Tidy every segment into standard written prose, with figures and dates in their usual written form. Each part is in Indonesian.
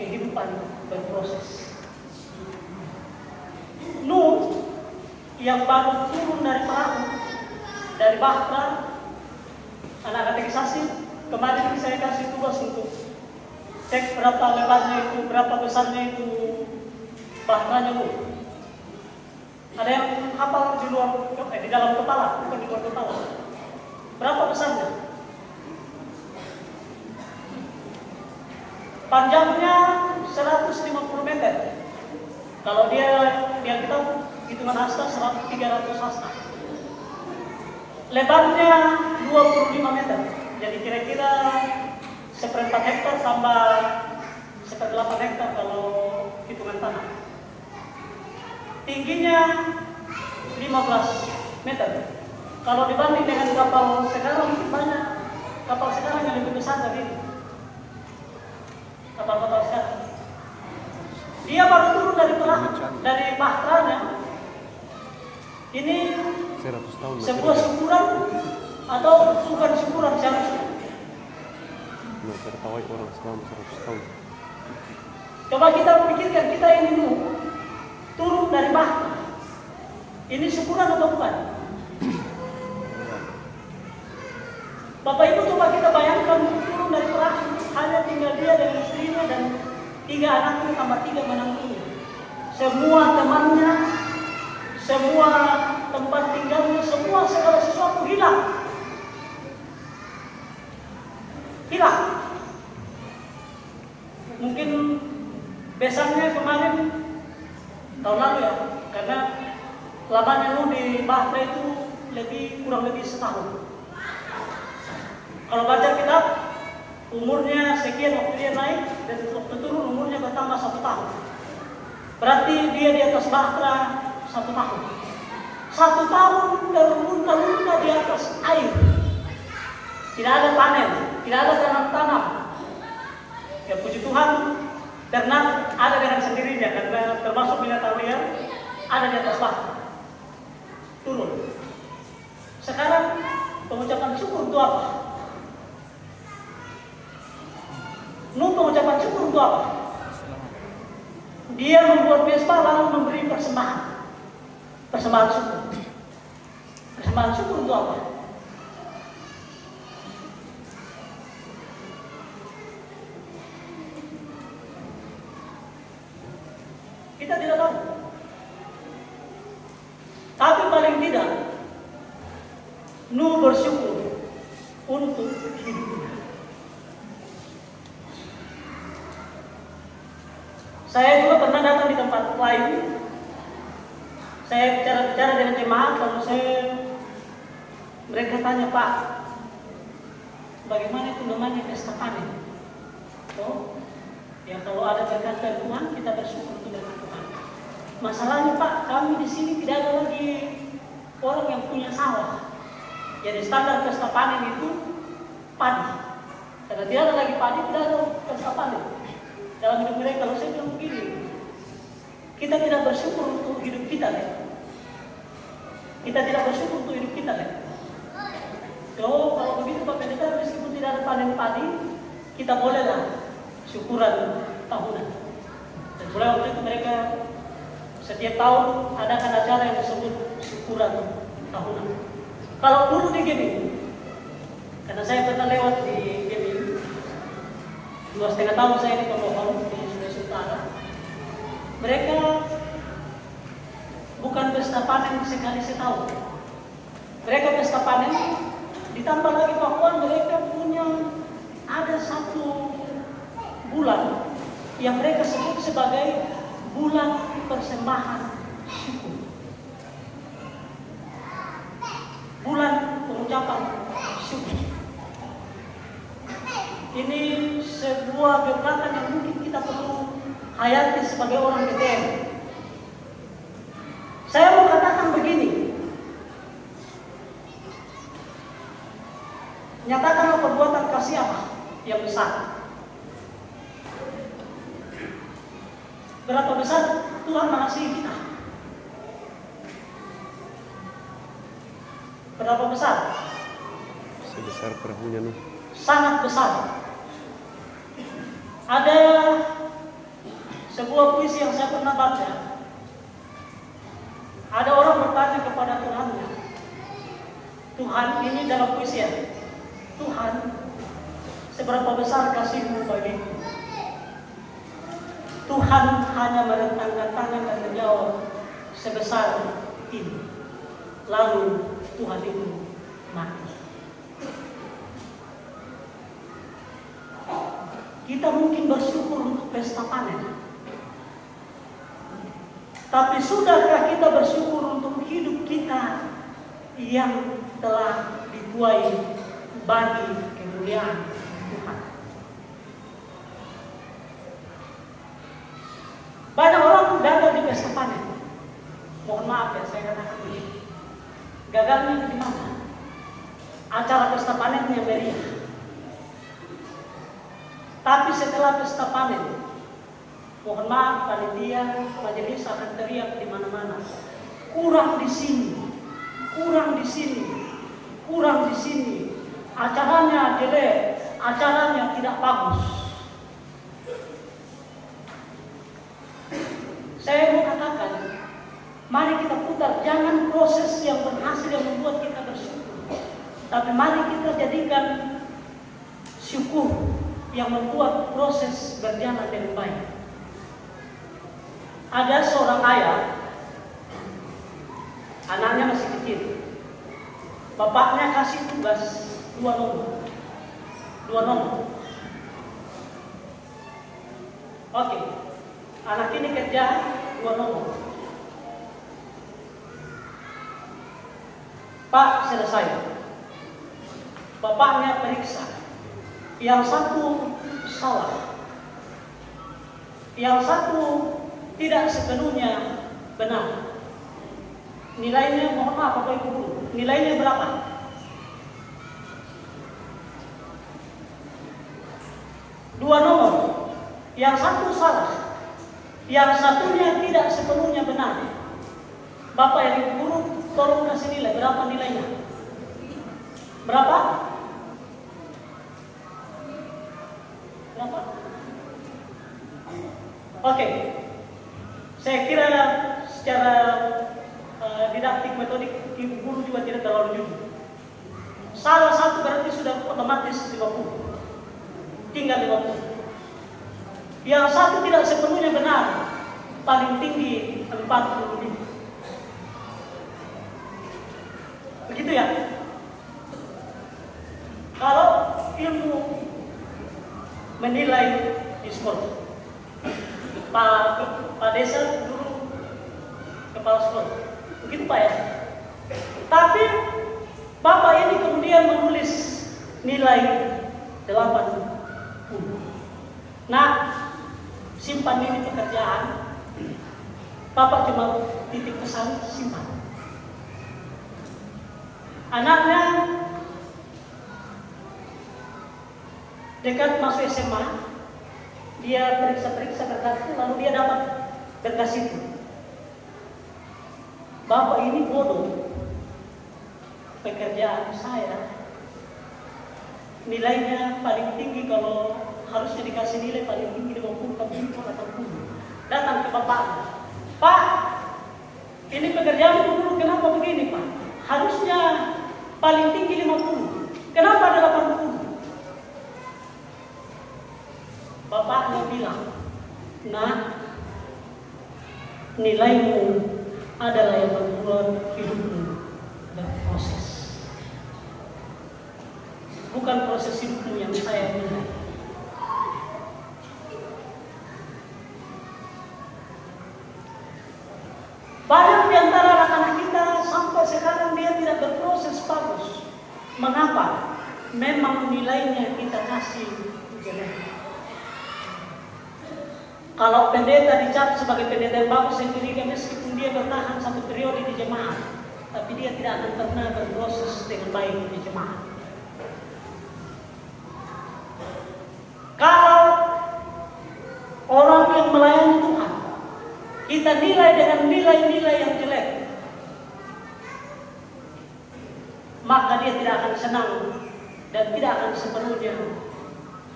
kehidupan berproses. Nuh yang baru turun dari perahu, dari bahtera, anak katekisasi, kemarin saya kasih tugas untuk cek berapa lebarnya itu, berapa besarnya itu bahteranya Bu. Ada yang hafal di dalam kepala, bukan di luar kepala. Berapa besarnya? Panjangnya 150 meter. Kalau dia kita hitungan hasta 300 hasta. Lebarnya 25 meter. Jadi kira-kira 1/4 hektar tambah 1/8 hektar kalau hitungan tanah. Tingginya 15 meter. Kalau dibanding dengan kapal sekarang mungkin banyak kapal sekarang yang lebih besar dari ini. Kapal-kapal sekarang. Dia baru turun dari perahu, dari bahteranya. Ini 100 tahun sebuah syukuran atau bukan syukuran seharusnya. Nah, tertawai orang selama 100 tahun. Coba kita pikirkan, kita ini dulu turun dari bahtera. Ini syukuran atau bukan? Bapak Ibu coba kita bayangkan turun dari perahu, hanya tinggal dia dan istrinya dan 3 anaknya tambah 3 menantunya. Semua temannya, semua tempat tinggalnya, semua segala sesuatu hilang. Hilang. Mungkin besarnya kemarin tahun lalu ya, karena lamanya Nuh di bahtera itu kurang lebih setahun. Kalau baca kitab, umurnya sekian waktu dia naik, dan waktu turun umurnya bertambah 1 tahun. Berarti dia di atas bahtera 1 tahun. 1 tahun terlunta-lunta di atas air. Tidak ada panen, tidak ada tanam-tanam. Ya puji Tuhan, ternak ada dengan sendirinya, karena termasuk binatang liar ada di atas bahtera. Turun. Sekarang pengucapan syukur itu apa? Nuh pengucapan syukur itu apa? Dia membuat pesta lalu memberi persembahan. Persembahan syukur. Persembahan syukur itu apa? Kita tidak tahu. Tapi paling tidak Nuh bersyukur untuk hidupnya. Saya juga pernah datang di tempat lain. Saya bicara dengan jemaat, lalu mereka tanya, Pak, bagaimana itu namanya pesta panen? Oh, ya kalau ada berkat dari Tuhan, kita bersyukur untuk berkat Tuhan. Masalahnya Pak, kami di sini tidak ada lagi orang yang punya sawah. Jadi standar pesta panen itu padi. Karena tidak ada lagi padi, tidak ada pesta panen. Dalam hidup mereka, kalau saya bilang begini, kita tidak bersyukur untuk hidup kita, kita tidak bersyukur untuk hidup kita, kalau begitu Pak Pendeta, meskipun tidak ada panen padi, kita bolehlah syukuran tahunan. Dan mulai waktu itu mereka setiap tahun adakan acara yang disebut syukuran tahunan. Kalau dulu di Gemini, karena saya pernah lewat di Gemini, 2,5 tahun saya di pemohon di Sulawesi Utara. Mereka bukan pesta panen sekali setahun. Mereka pesta panen, ditambah lagi bahwa mereka punya ada 1 bulan yang mereka sebut sebagai bulan persembahan syukur. Bulan pengucapan syukur. Ini sebuah gebrakan yang mungkin kita perlu hayati sebagai orang BTN. Saya mau katakan begini, nyatakanlah perbuatan kasih apa yang besar. Berapa besar Tuhan mengasihi kita? Berapa besar? Sebesar perahunya Nuh. Sangat besar. Ada Sebuah puisi yang saya pernah baca. Ada orang bertanya kepada Tuhannya, Tuhan, ini dalam puisi ya, Tuhan, seberapa besar kasih-Mu bagiku? Tuhan hanya merentangkan tangan dan menjawab, sebesar ini. Lalu Tuhan itu mati. Kita mungkin bersyukur untuk pesta panen. Tapi sudahkah kita bersyukur untuk hidup kita yang telah dituai bagi kemuliaan Tuhan? Banyak orang gagal di pesta panen. Mohon maaf ya, saya katakan begini. Gagalnya di mana? Acara pesta panen yang meriah. Tapi setelah pesta panen, mohon maaf, panitia majelis akan teriak di mana-mana. Kurang di sini, kurang di sini, kurang di sini. Acaranya jelek, acaranya tidak bagus. Saya mau katakan, mari kita putar, jangan proses yang berhasil yang membuat kita bersyukur. Tapi mari kita jadikan syukur yang membuat proses berjalan dengan baik. Ada seorang ayah, anaknya masih kecil. Bapaknya kasih tugas 2 nomor. Oke, anak ini kerja 2 nomor. Pak, selesai. Bapaknya periksa. Yang satu salah, yang satu tidak sepenuhnya benar. Nilainya, mohon maaf Bapak Ibu Guru, nilainya berapa? Dua nomor, yang satu salah, yang satunya tidak sepenuhnya benar. Bapak Ibu Guru, tolong kasih nilai, berapa nilainya? Berapa? Oke, saya kira secara didaktik metodik Ibu Guru juga tidak terlalu jujur. Salah satu berarti sudah otomatis 50, tinggal 50. Yang satu tidak sepenuhnya benar, paling tinggi 40. Begitu ya? Kalau ilmu menilai diskor, Pak Desa dulu kepala sekolah, begitu Pak ya. Tapi Bapak ini kemudian menulis nilai 80. Nah, simpan ini pekerjaan. Bapak cuma titip pesan, simpan. Anaknya dekat masuk SMA, dia periksa berkas, lalu dia dapat berkas itu. Bapak ini bodoh. Pekerjaan saya nilainya paling tinggi, kalau harusnya dikasih nilai paling tinggi 50, tapi atau 40. Datang ke Bapak, Pak, ini pekerjaan dulu kenapa begini Pak? Harusnya paling tinggi 50, kenapa ada 80? Bapaknya bilang, nah, nilaimu adalah yang membuat hidupmu berproses. Bukan proses hidupmu yang saya nilai. Banyak di antara anak-anak kita sampai sekarang dia tidak berproses bagus. Mengapa? Memang nilainya kita kasih jelek. Kalau pendeta dicap sebagai pendeta yang bagus, saya kira meskipun dia bertahan 1 periode di jemaat, tapi dia tidak akan pernah berproses dengan baik di jemaat. Kalau orang yang melayani Tuhan, kita nilai dengan nilai-nilai yang jelek, maka dia tidak akan senang dan tidak akan sepenuhnya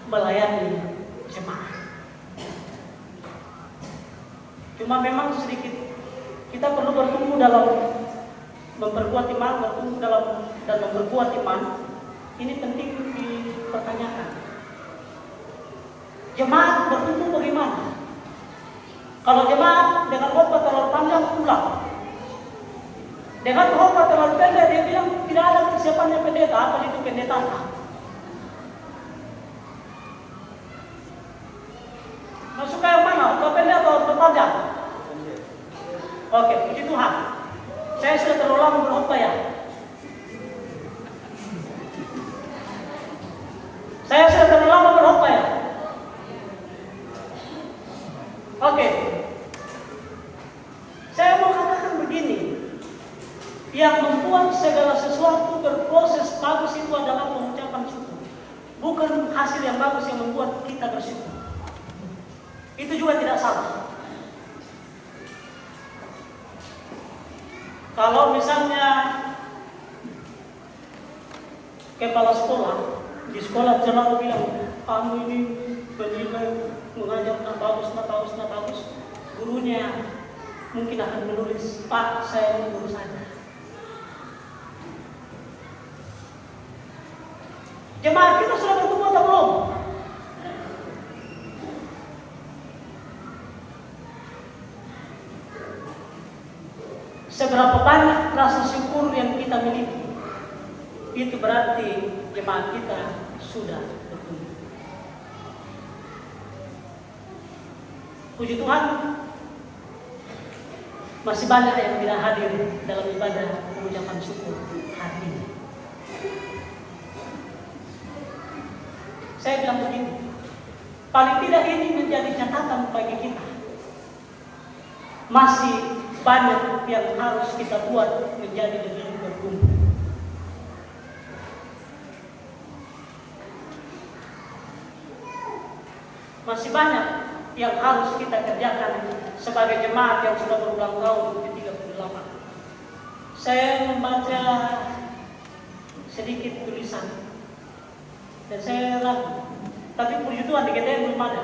melayani jemaat. Cuma memang sedikit kita perlu bertumbuh dalam memperkuat iman, bertumbuh dalam dan memperkuat iman. Ini penting dipertanyakan. Jemaat bertumbuh bagaimana? Kalau jemaat dengan khotbah terlalu panjang pulang, dengan khotbah terlalu pendek dia bilang tidak ada persiapannya pendeta, apa itu pendeta? Masuk ke yang mana? Ke pendek atau berpanjang? Oke, puji Tuhan. Saya sudah terlalu lama berkhotbah ya. Saya sudah terlalu lama berkhotbah ya. Oke. Saya mau katakan begini. Yang membuat segala sesuatu berproses bagus itu adalah pengucapan syukur. Bukan hasil yang bagus yang membuat kita bersyukur. Itu juga tidak salah. Kalau misalnya kepala sekolah di sekolah selalu bilang kamu ini bernilai mengajar bagus, gurunya mungkin akan menulis, Pak, saya mau guru saja. Jemaat kita sudah bertumbuh atau belum? Seberapa banyak rasa syukur yang kita miliki, itu berarti jemaat kita sudah bertumbuh. Puji Tuhan, masih banyak yang tidak hadir dalam ibadah pengucapan syukur hari ini. Saya bilang begini, paling tidak ini menjadi catatan bagi kita. Masih banyak yang harus kita buat menjadi lebih bertumbuh. Masih banyak yang harus kita kerjakan sebagai jemaat yang sudah berulang tahun ke-38. Saya membaca sedikit tulisan dan saya ragu, tapi puji Tuhan di GTM belum ada.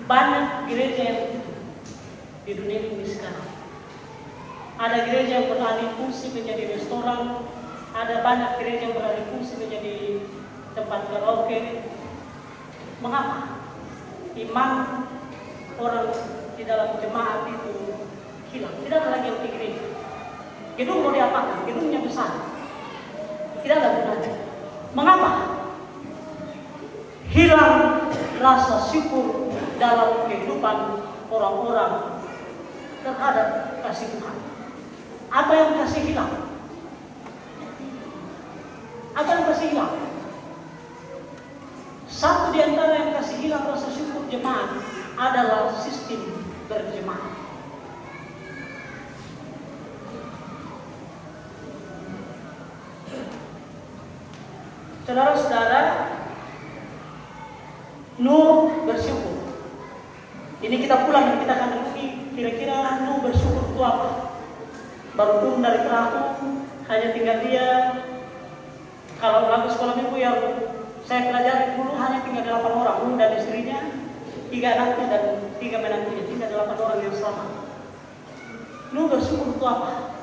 Banyak gereja yang di dunia ini sekarang. Ada gereja yang beralih fungsi menjadi restoran, ada banyak gereja yang beralih fungsi menjadi tempat karaoke. Mengapa? Iman orang di dalam jemaat itu hilang. Tidak ada lagi yang di gereja. Gedung mau diapakan? Gedungnya besar. Tidak ada gunanya. Mengapa? Hilang rasa syukur dalam kehidupan orang-orang terhadap kasih Tuhan. Apa yang kasih hilang? Apa yang kasih hilang? Satu di antara yang kasih hilang rasa syukur jemaat adalah sistem berjemaat. Saudara-saudara, Nuh bersyukur. Ini kita pulang dan kita akan renungi kira-kira Nuh bersyukur itu apa? Baru turun dari perahu, hanya tinggal dia. Kalau lagu sekolah minggu yang saya pelajari dulu hanya tinggal 8 orang, Nuh dan istrinya, 3 anaknya dan 3 menantunya, tinggal 8 orang yang selamat. Nuh bersyukur itu apa?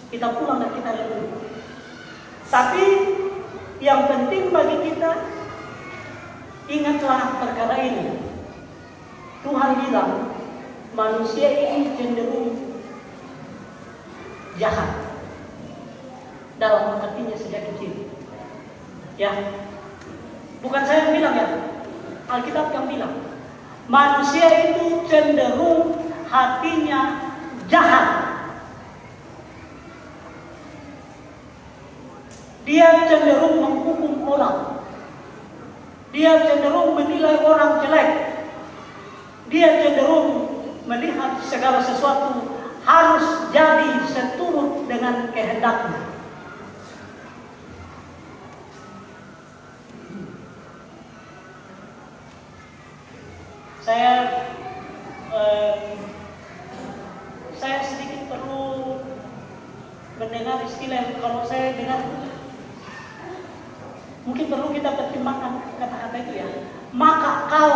Kita pulang dan kita renungi. Tapi yang penting bagi kita, ingatlah perkara ini. Tuhan bilang manusia ini cenderung jahat dalam artinya sejak kecil. Ya, bukan saya yang bilang ya, Alkitab yang bilang manusia itu cenderung hatinya jahat. Dia cenderung menghukum orang. Dia cenderung menilai orang jelek. Dia cenderung melihat segala sesuatu harus jadi seturut dengan kehendaknya. Saya sedikit perlu mendengar istilah yang kalau saya dengar mungkin perlu kita pertimbangkan kata-kata itu ya. Maka kau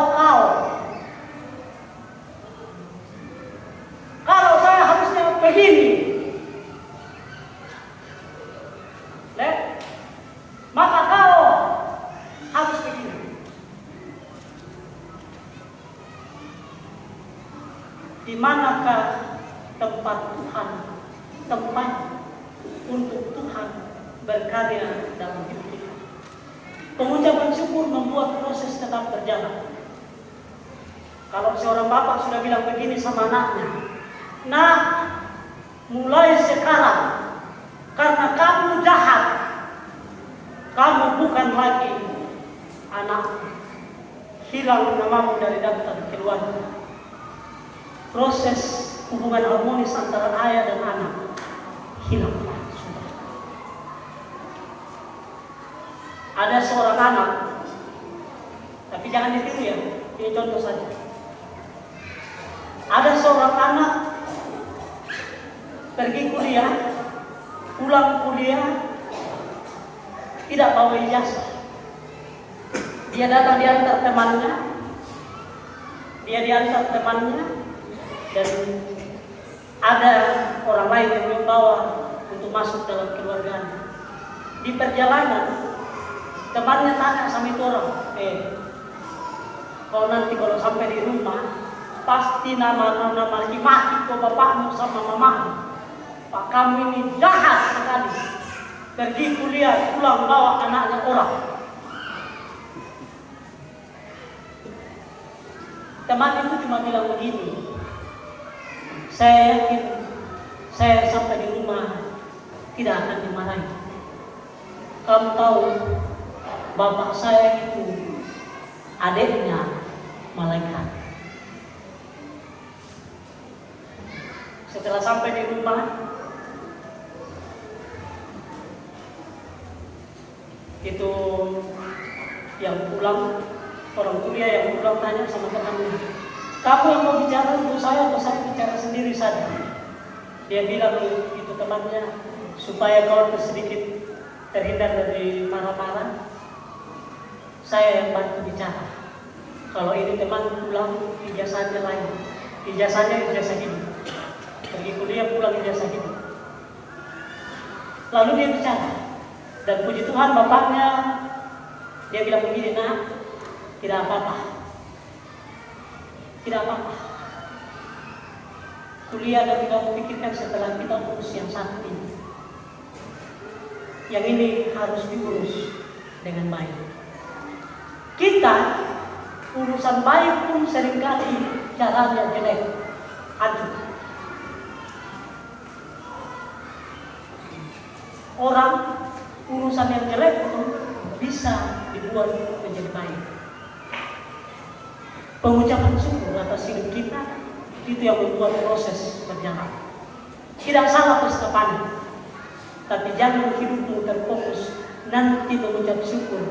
di manakah tempat Tuhan, tempat untuk Tuhan berkarya dalam hidup kita. Pengucapan syukur membuat proses tetap berjalan. Kalau seorang bapak sudah bilang begini sama anaknya, "Nah, mulai sekarang, karena kamu jahat, kamu bukan lagi anak. Hilang namamu dari daftar keluarga." Proses hubungan harmonis antara ayah dan anak hilang. Ada seorang anak, tapi jangan ditiru ya, ini contoh saja. Ada seorang anak pergi kuliah, pulang kuliah, tidak bawa ijazah. Dia datang diantar temannya, dan ada orang lain yang membawa untuk masuk dalam keluarganya. Di perjalanan, temannya tanya sama itu orang, "Kau nanti kalau sampai di rumah, pasti nama maki-maki kau bapakmu sama mamamu. Pak, kamu ini jahat sekali. Pergi kuliah, pulang bawa anaknya orang." Teman itu cuma bilang begini, "Saya yakin saya sampai di rumah tidak akan dimarahi. Kamu tahu, bapak saya itu adiknya malaikat." Setelah sampai di rumah, itu yang pulang, orang kuliah yang pulang tanya sama temannya, "Kamu yang mau bicara untuk saya atau saya bicara sendiri saja?" Dia bilang itu temannya, "Supaya kau sedikit terhindar dari marah-marah, saya yang bantu bicara. Kalau ini teman pulang, ijazahnya lain. Ijazahnya ijazah hidup. Pergi kuliah, pulang ijazah hidup." Lalu dia bicara, dan puji Tuhan bapaknya, dia bilang begini, "Nah, tidak apa-apa. Tidak apa-apa. Kuliah dan tidak memikirkan setelah kita urus yang satu ini. Yang ini harus diurus dengan baik. Kita, urusan baik pun seringkali caranya jelek, hancur. Orang, urusan yang jelek pun bisa dibuat menjadi baik. Pengucapan syukur atas hidup kita itu yang membuat proses berjalan. Tidak salah pesta panen, tapi jangan hidupmu terfokus nanti mengucap syukur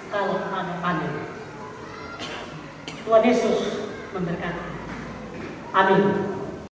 kalau ada panen. Tuhan Yesus memberkati. Amin.